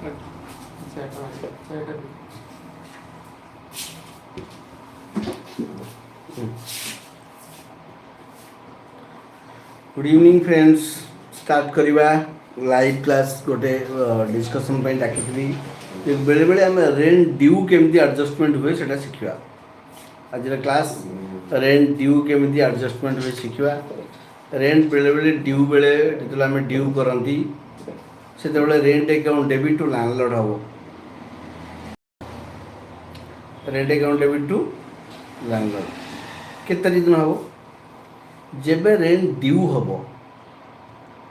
Good evening friends start करवा live class गोटे discussion डाकी बेले बेले आम रेंट ड्यू केमती एडजस्टमेंट हुए से शिखा आज क्लास रेंट ड्यू केमती एडजस्टमेंट हुए शिखा रेंट बेले बेले ड्यू बेले जो आम ड्यू करती से rent account debit to landlord हम rent account debit to landlord केते दिन हम जब रेंट ड्यू हम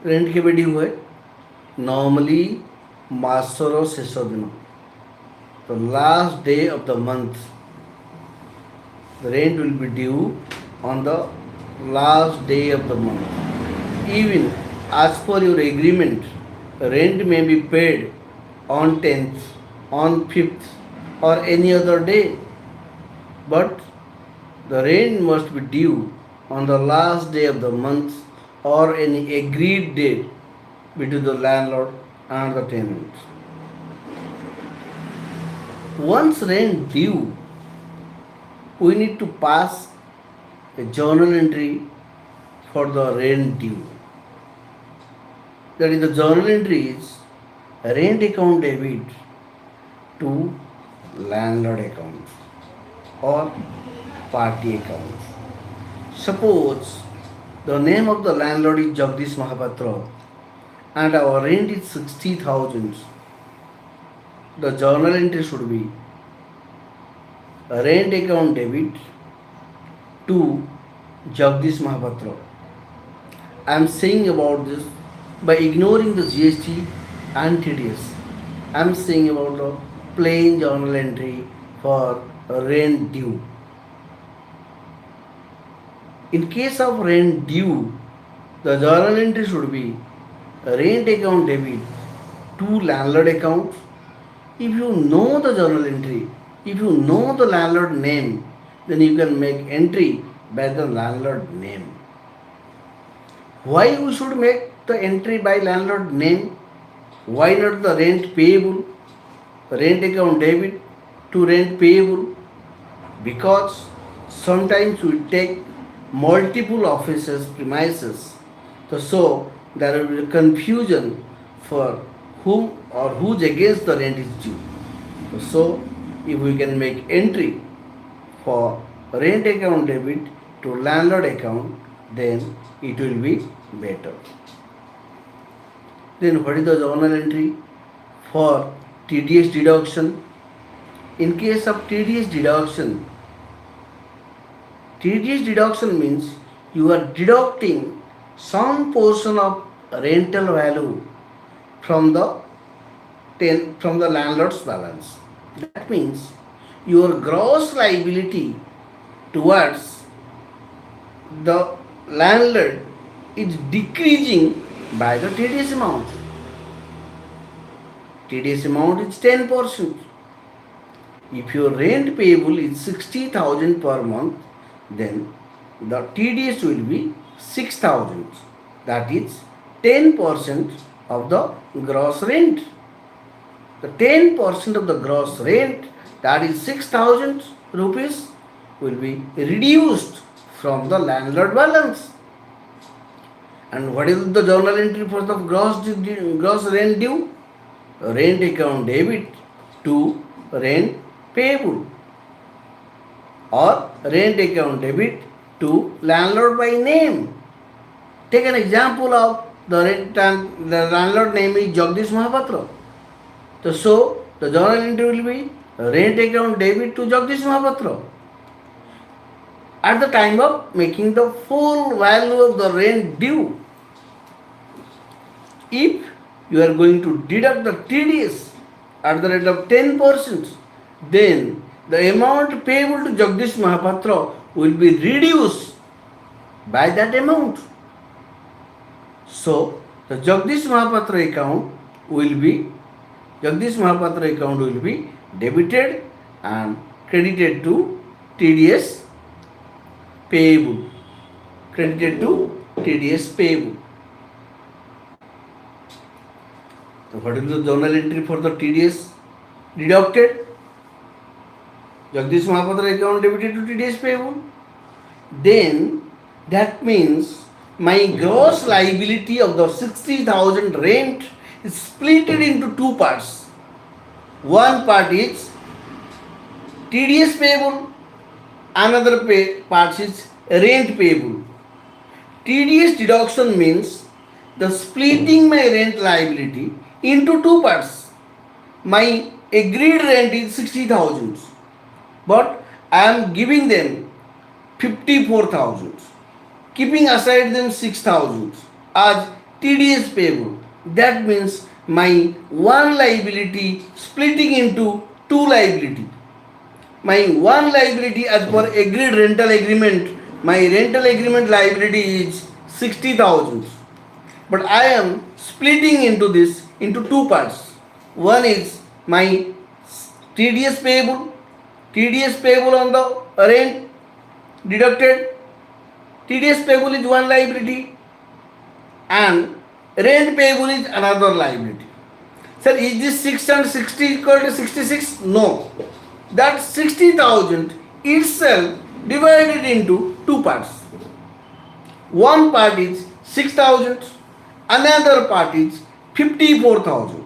रेंट के ड्यू हुए नॉर्मली मासर शेष दिन तो last day of the month rent will be due on the last day of the month even as per your agreement rent may be paid on 10th on 5th or any other day but the rent must be due on the last day of the month or any agreed date between the landlord and the tenant. Once rent due, we need to pass a journal entry for the rent due. That is, the journal entry is rent account debit to landlord account or party account. Suppose the name of the landlord is Jagdish Mahapatra and our rent is 60,000. The journal entry should be rent account debit to Jagdish Mahapatra. I am saying about this by ignoring the GST and TDS. I am saying about the plain journal entry for rent due. In case of rent due, the journal entry should be rent account debit to landlord account. If you know the journal entry, if you know the landlord name, then you can make entry by the landlord name. Why we should make the entry by landlord name? Why not the rent payable, rent account debit to rent payable? Because sometimes we take multiple offices premises, so there will be confusion for whom or whose against the rent is due. So if we can make entry for rent account debit to landlord account, then it will be better. Then what is the journal entry for TDS deduction? In case of TDS deduction means you are deducting some portion of rental value from the landlord's balance. That means your gross liability towards the landlord is decreasing by the TDS amount. TDS amount is 10%. If your rent payable is 60,000 per month, then the TDS will be 6,000. That is 10% of the gross rent. The 10% of the gross rent, that is 6,000 rupees, will be reduced from the landlord balance. And what is the journal entry for the gross rent due? Rent account debit to rent payable or rent account debit to landlord by name. Take an example of the landlord name is Jagdish Mahapatra. So the journal entry will be rent account debit to Jagdish Mahapatra. At the time of making the full value of the rent due, if you are going to deduct the TDS at the rate of 10%, then the amount payable to Jagdish Mahapatra will be reduced by that amount. So the Jagdish Mahapatra account will be debited and credited to TDS payable. What is the journal entry for the TDS deducted? Jagdish Mahapatra account debited to TDS payable. Then that means my gross liability of the 60,000 rent is split into two parts. One part is TDS payable, another part is rent payable. TDS deduction means the splitting my rent liability into two parts. My agreed rent is 60,000, but I am giving them 54,000, keeping aside them 6,000 as TDS payable. That means my one liability splitting into two liability. My one liability as per agreed rental agreement, my rental agreement liability is 60,000. But I am splitting into this into two parts. One is my TDS payable on the rent deducted. TDS payable is one liability and rent payable is another liability. Sir, is this 6 and 60 equal to 66? No. That 60,000 itself divided into two parts. One part is 6,000, another part is 54,000.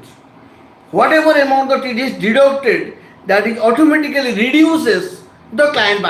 Whatever amount the TDS deducted, that is automatically reduces the client